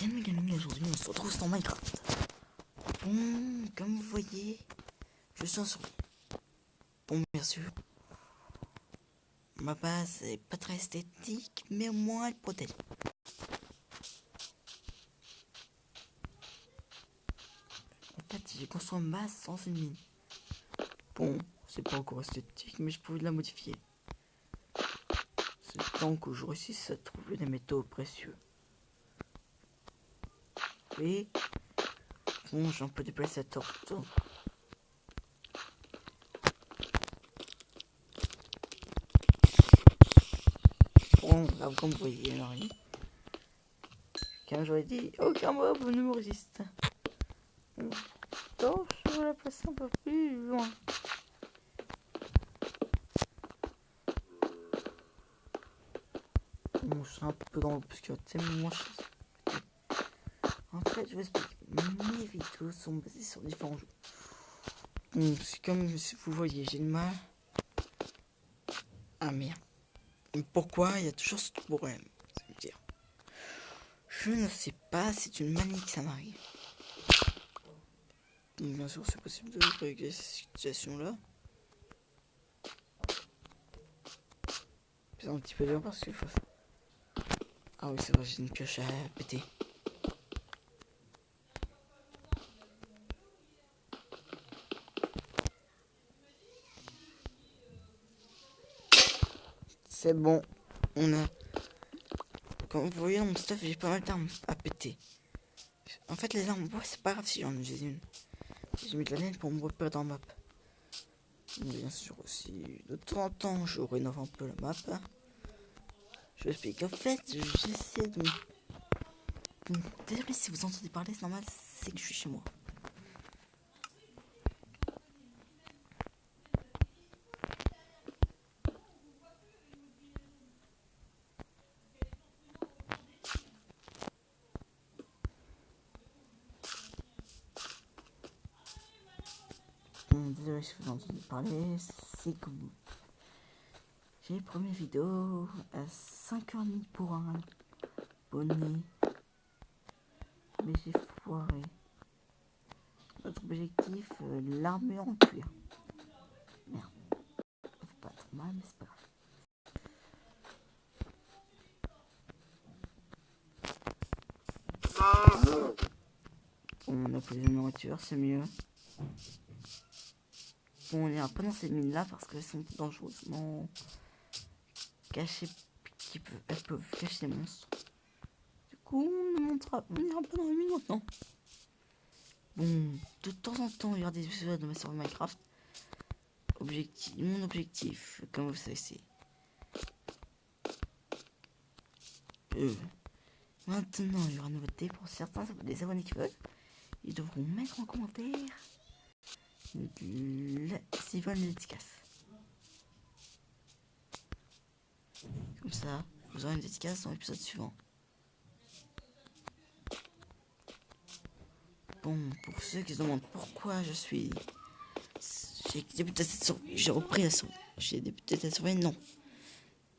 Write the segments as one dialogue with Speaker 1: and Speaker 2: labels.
Speaker 1: Ken Gaming, aujourd'hui on se retrouve dans Minecraft. Bon, comme vous voyez, je suis en survie. Bon, bien sûr, ma base est pas très esthétique, mais au moins elle protège. En fait, j'ai construit une base sans une mine. Bon, c'est pas encore esthétique, mais je pouvais la modifier. C'est le temps que je réussisse à trouver des métaux précieux. Oui. Bon, j'ai un peu déplacé la torte. Bon, là, comme vous voyez, il n'y a rien. Quand j'aurais dit, aucun mob ne me résiste. Donc, je vais la placer un peu plus loin. Bon, je suis un peu dans l'obscur, c'est moins chance. En fait, je vais expliquer. Mes vidéos sont basées sur différents jeux. Bon, c'est comme vous voyez, j'ai une main. Ah merde. Pourquoi il y a toujours ce problème? Ça veut dire. Je ne sais pas, c'est une manie que ça m'arrive. Bien sûr, c'est possible de régler cette situation-là. C'est un petit peu dur parce qu'il faut. Ah oui, c'est vrai, j'ai une pioche à péter. C'est bon, on a. Comme vous voyez dans mon stuff, j'ai pas mal d'armes à péter. En fait, les armes en bois, c'est pas grave si j'en ai une. J'ai mis de la laine pour me repérer dans la map. Bien sûr aussi, de temps en temps, je rénove un peu la map. Je vous explique. En fait, j'essaie de... Désolé si vous entendez parler, c'est normal, c'est que je suis chez moi. Bon, désolé si vous entendez parler, c'est que j'ai les premières vidéos à 5h30 pour un abonné. Mais j'ai foiré. Notre objectif, l'armure en cuir. Merde. C'est pas trop mal, mais c'est pas grave. On a plus de nourriture, c'est mieux. Bon, on ira pas dans ces mines là parce qu'elles sont dangereusement cachées, elles peuvent cacher des monstres. Du coup, on ira pas dans les mines maintenant. Bon, de temps en temps, il y aura des épisodes de ma série Minecraft. Mon objectif, comme vous le savez, c'est maintenant, il y aura une nouveauté pour certains des abonnés qui veulent. Ils devront mettre en commentaire s'ils veulent une dédicace. Comme ça, vous aurez une dédicace dans l'épisode suivant. Bon, pour ceux qui se demandent pourquoi j'ai débuté cette survie, j'ai repris la survie. J'ai débuté cette survie, non.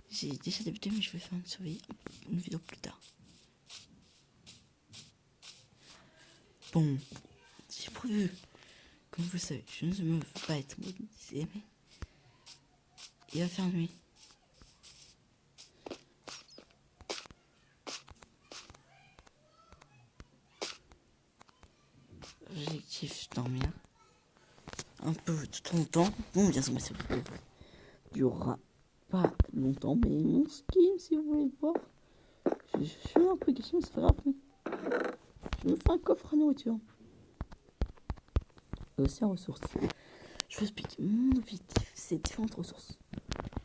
Speaker 1: J'ai déjà débuté, mais je vais faire une survie, une vidéo plus tard. Bon, j'ai prévu, comme vous savez, je ne me veux pas être modélisé, mais il va faire nuit. Objectif, dormir un peu de temps en temps. Bon, bien sûr, ma survie durera pas longtemps, mais mon skin, si vous voulez le voir, je suis un peu gâché, mais c'est pas grave. Je me fais un coffre à nourriture. C'est à ressources. Je vous explique. Mon objectif, c'est différentes ressources.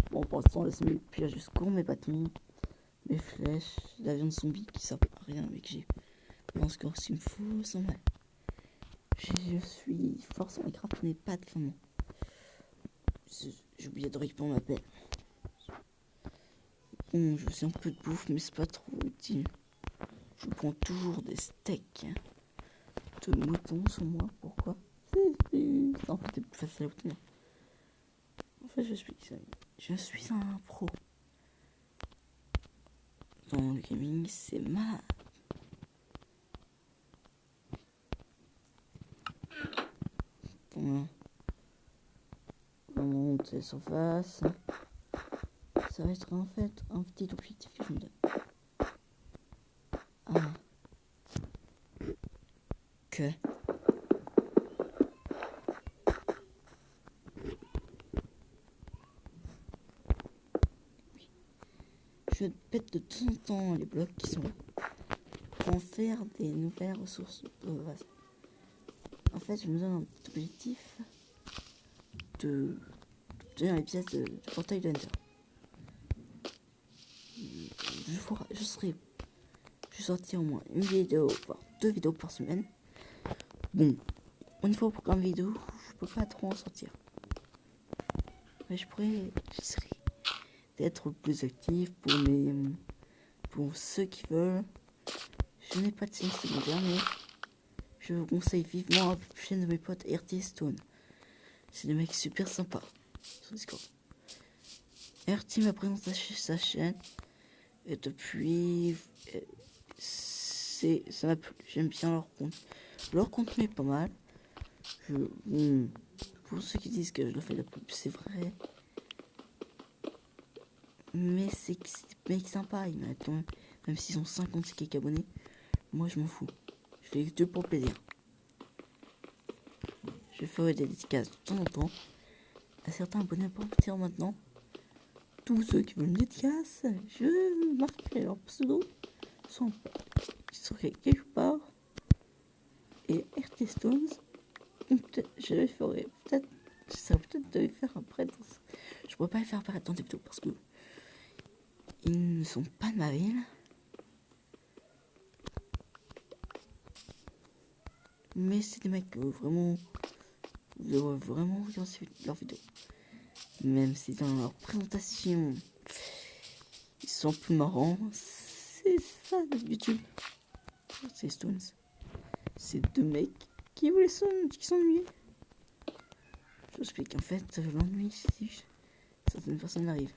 Speaker 1: Bon, pour l'instant, laissez-moi pire jusqu'au mes bâtons, mes flèches, la viande zombie qui sert à rien, mais que j'ai. Bon, score, s'il me faut, sans mal. Je suis force en Minecraft, mais pas de fondement. J'ai oublié de répondre ma paix. Bon, je fais un peu de bouffe, mais c'est pas trop utile. Je prends toujours des steaks de mouton sur moi. Pourquoi? Ça en fait c'est plus facile à obtenir. En fait, je suis un pro dans le gaming. C'est ma on monte la surface. Ça va être en fait un petit objectif que je me donne. Ah. Que je pète de temps en temps les blocs qui sont là pour en faire des nouvelles ressources de base. En fait, je me donne un petit objectif de obtenir les pièces du portail de Ender. Je sortirai au moins une vidéo, voire 2 vidéos par semaine. Bon, au niveau programme vidéo, je peux pas trop en sortir. Mais j'essaierai d'être plus actif pour ceux qui veulent. Je n'ai pas de chaîne secondaire, mais je vous conseille vivement la chaîne de mes potes RT Stone. C'est des mecs super sympas sur Discord. RT m'a présenté sa chaîne et depuis ça m'a plu. J'aime bien leur contenu. Leur contenu est pas mal. Pour ceux qui disent que je leur fais de la pub, c'est vrai. Mais c'est des mecs sympas. Ils m'aident quand même s'ils ont 50 quelques abonnés. Moi je m'en fous. Je fais YouTube pour le plaisir. Je ferai des dédicaces de temps en temps à certains abonnés à partir maintenant. Tous ceux qui veulent une dédicace, je marquerai leur pseudo sur quelque part. Et RT Stones, j'essaierai peut-être de les faire apparaître. Je pourrais pas les faire apparaître dans des vidéos parce que ils ne sont pas de ma ville. Mais c'est des mecs vraiment regarder leurs vidéos. Même si dans leur présentation ils sont plus marrants, c'est ça de YouTube. C'est Stones. C'est deux mecs qui s'ennuient. Je vous explique, en fait, l'ennui, si certaines personnes arrivent.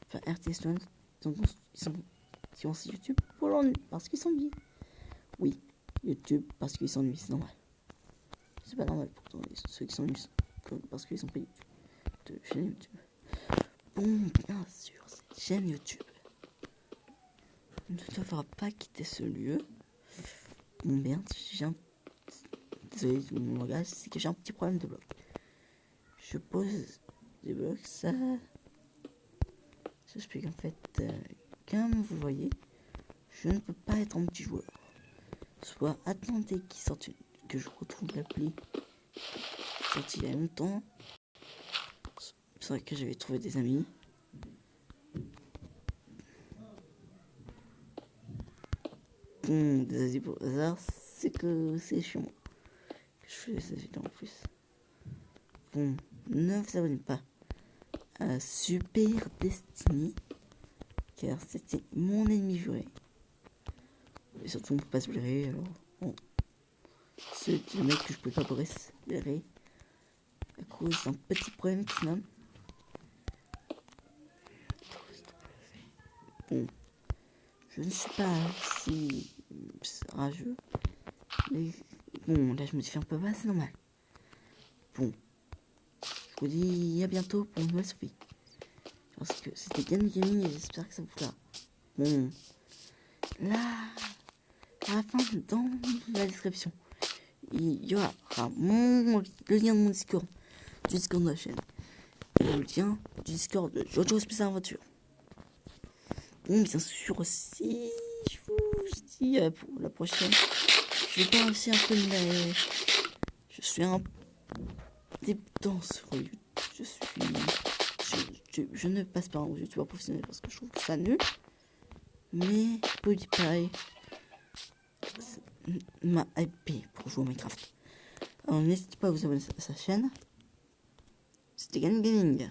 Speaker 1: Enfin, RT Stones, ils ont aussi YouTube pour l'ennui, parce qu'ils s'ennuient. Oui, YouTube parce qu'ils s'ennuient, c'est normal. C'est pas normal pour ceux qui s'ennuient parce qu'ils sont pas YouTube. De chaîne YouTube. Bon, bien sûr, cette chaîne YouTube ne devra pas quitter ce lieu. Bon, merde, désolé de mon langage, c'est que j'ai un petit problème de bloc. Je pose des blocs, ça. J'explique en fait, comme vous voyez, je ne peux pas être en multijoueur. Soit attendez que je retrouve l'appli sortie il y a longtemps. C'est vrai que j'avais trouvé des amis. Bon, désolé pour le hasard, c'est que c'est chez moi que je fais cette vidéo en plus. Bon, ne vous abonnez pas à Super Destiny, car c'était mon ennemi juré. Et surtout, on peut pas se blairer, alors bon. C'est le mec que je pouvais pas blairer à cause d'un petit problème qui m'a. Bon, je ne suis pas si rageux, mais bon, là je me suis fait un peu bas, c'est normal. Bon, je vous dis à bientôt pour une nouvelle survie. Parce que c'était Game Gaming et j'espère que ça vous plaira. Bon, là, à la fin, dans la description, il y aura le lien de mon Discord, du Discord de la chaîne, et le lien du Discord de Jojo Spécial Aventure. Bon, bien sûr aussi, je vous dis pour la prochaine, je vais pas aussi un peu je suis un débutant sur YouTube. Je ne passe pas en youtubeur professionnel parce que je trouve que ça nul. Mais PewDiePie m'a hypé pour jouer au Minecraft. Alors n'hésitez pas à vous abonner à sa chaîne. C'était Gaming.